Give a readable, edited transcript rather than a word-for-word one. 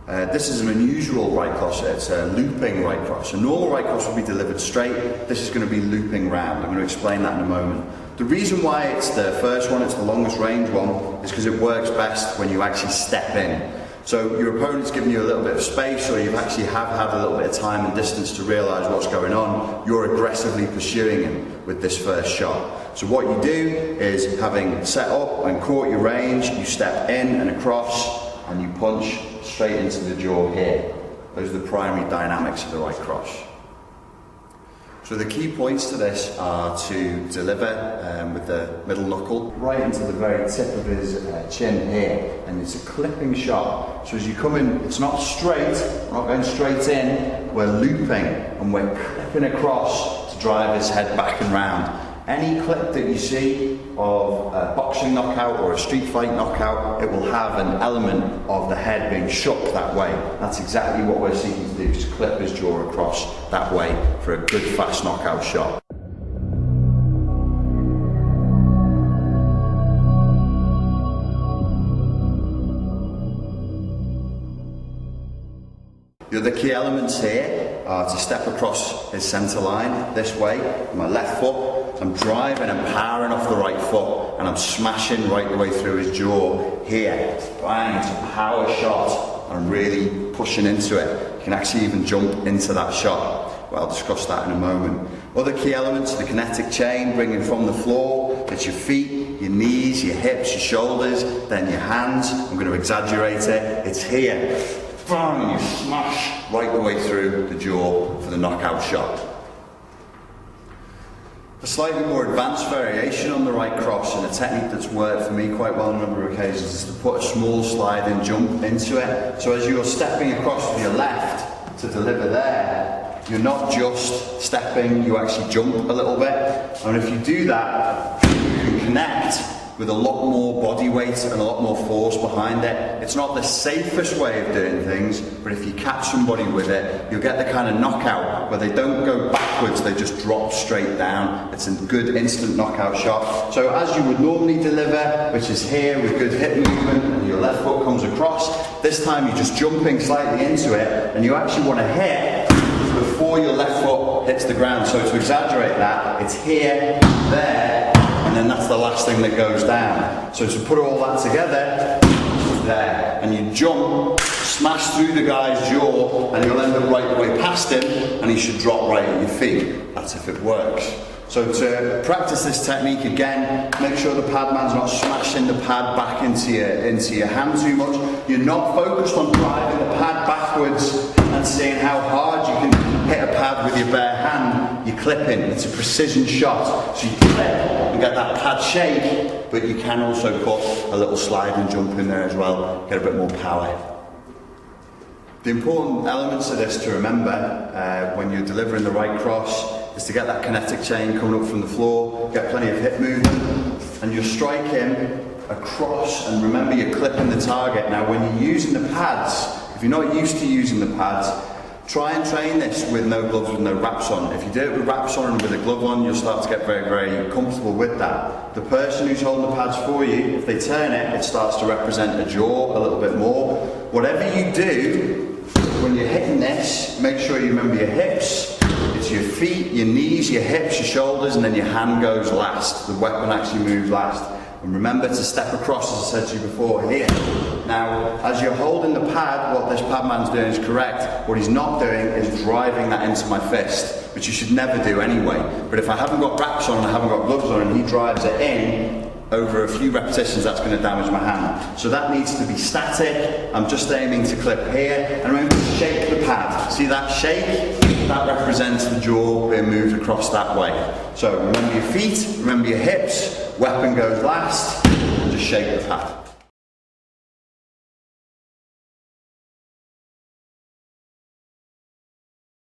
This is an unusual right cross. It's a looping right cross. A normal right cross will be delivered straight. This is going to be looping round. I'm going to explain that in a moment. The reason why it's the first one, it's the longest range one, is because it works best when you actually step in. So your opponent's giving you a little bit of space, or you actually have had a little bit of time and distance to realise what's going on. You're aggressively pursuing him with this first shot. So what you do is, having set up and caught your range, you step in and across, and you punch straight into the jaw here. Those are the primary dynamics of the right cross. So the key points to this are to deliver with the middle knuckle right into the very tip of his chin here, and it's a clipping shot. So as you come in, it's not straight, we're not going straight in, we're looping and we're clipping across to drive his head back and round. Any clip that you see of a boxing knockout or a street fight knockout, it will have an element of the head being shook that way. That's exactly what we're seeking to do, just clip his jaw across that way for a good fast knockout shot. The other key elements here are to step across his centre line this way, my left foot. I'm driving and powering off the right foot, and I'm smashing right the way through his jaw here. Bang, it's a power shot. I'm really pushing into it. You can actually even jump into that shot. Well, I'll discuss that in a moment. Other key elements, the kinetic chain, bringing from the floor. It's your feet, your knees, your hips, your shoulders, then your hands. I'm going to exaggerate it. It's here. Bang, you smash right the way through the jaw for the knockout shot. A slightly more advanced variation on the right cross, and a technique that's worked for me quite well on a number of occasions, is to put a small sliding jump into it. So as you're stepping across with your left to deliver there, you're not just stepping, you actually jump a little bit. And if you do that, you can connect with a lot more body weight and a lot more force behind it. It's not the safest way of doing things, but if you catch somebody with it, you'll get the kind of knockout where they don't go backwards, they just drop straight down. It's a good instant knockout shot. So as you would normally deliver, which is here with good hip movement, and your left foot comes across, this time you're just jumping slightly into it, and you actually want to hit before your left foot hits the ground. So to exaggerate that, it's here, there, and then that's the last thing that goes down. So to put all that together, there, and you jump, smash through the guy's jaw, and you'll end up right the way past him, and he should drop right at your feet. That's if it works. So to practice this technique again, make sure the pad man's not smashing the pad back into your hand too much. You're not focused on driving the pad backwards and seeing how hard you can hit a pad with your bare hand. You're clipping. It's a precision shot. So you clip and get that pad shake, but you can also put a little slide and jump in there as well, get a bit more power. The important elements of this to remember when you're delivering the right cross is to get that kinetic chain coming up from the floor, get plenty of hip movement, and you're striking across, and remember you're clipping the target. Now when you're using the pads, if you're not used to using the pads, try and train this with no gloves, with no wraps on. If you do it with wraps on and with a glove on, you'll start to get very, very comfortable with that. The person who's holding the pads for you, if they turn it, it starts to represent a jaw a little bit more. Whatever you do, when you're hitting this, make sure you remember your hips. It's your feet, your knees, your hips, your shoulders, and then your hand goes last. The weapon actually moves last. And remember to step across, as I said to you before, here. Now, as you're holding the pad, what this pad man's doing is correct. What he's not doing is driving that into my fist, which you should never do anyway. But if I haven't got wraps on and I haven't got gloves on and he drives it in, over a few repetitions that's going to damage my hand. So that needs to be static. I'm just aiming to clip here, and remember to shake the pad. See that shake? That represents the jaw being moved across that way. So remember your feet, remember your hips, weapon goes last, and just shake the pad.